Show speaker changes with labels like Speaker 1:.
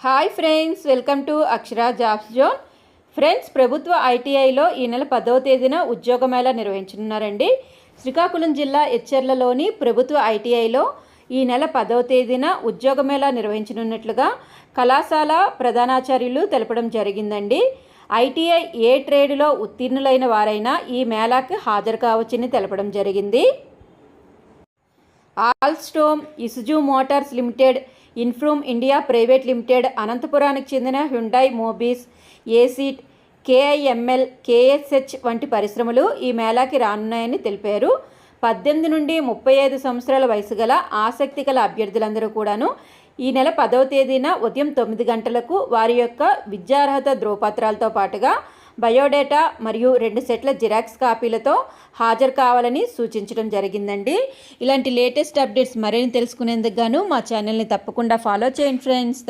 Speaker 1: Hi friends, welcome to Akshara jobs zone. Friends, ప్రభుత్వ ఐటీఐలో ఈ నెల 10వ తేదీన ఉద్యోగ మేళా నిర్వహించనున్నారండి. శ్రీకాకుళం జిల్లా ఎచ్చెర్లలోని ప్రభుత్వ ఐటీఐలో ఈ నెల 10వ తేదీన ఉద్యోగ మేళా నిర్వహించనున్నట్లుగా కళాశాల ప్రధానాచార్యులు తెలపడం జరిగిందండి. ఐటీఐ ఏ ట్రేడ్లో ఉత్తీర్ణులైన వారైనా ఈ మేళాకి హాజరు కావచ్చని తెలపడం జరిగింది. ఆల్స్టోమ్, ఇసుజు మోటార్స్ లిమిటెడ్, ఇన్ఫ్రూమ్ ఇండియా ప్రైవేట్ లిమిటెడ్, అనంతపురానికి చెందిన హ్యుండాయ్ మోబీస్, ఏసీట్, కేఐఎంఎల్, కేఎస్హెచ్ వంటి పరిశ్రమలు ఈ మేళాకి రానున్నాయని తెలిపారు. 18 నుండి 35 సంవత్సరాల వయసు గల ఆసక్తి గల అభ్యర్థులందరూ కూడాను ఈ నెల 10వ తేదీన ఉదయం 9 గంటలకు వారి యొక్క విద్యార్హత ధ్రువపత్రాలతో పాటుగా బయోడేటా మరియు 2 సెట్ల జిరాక్స్ కాపీలతో హాజరు కావాలని సూచించడం జరిగిందండి. ఇలాంటి లేటెస్ట్ అప్డేట్స్ మరిన్ని తెలుసుకునేందుకు గాను మా ఛానల్ని తప్పకుండా ఫాలో చేయండి ఫ్రెండ్స్.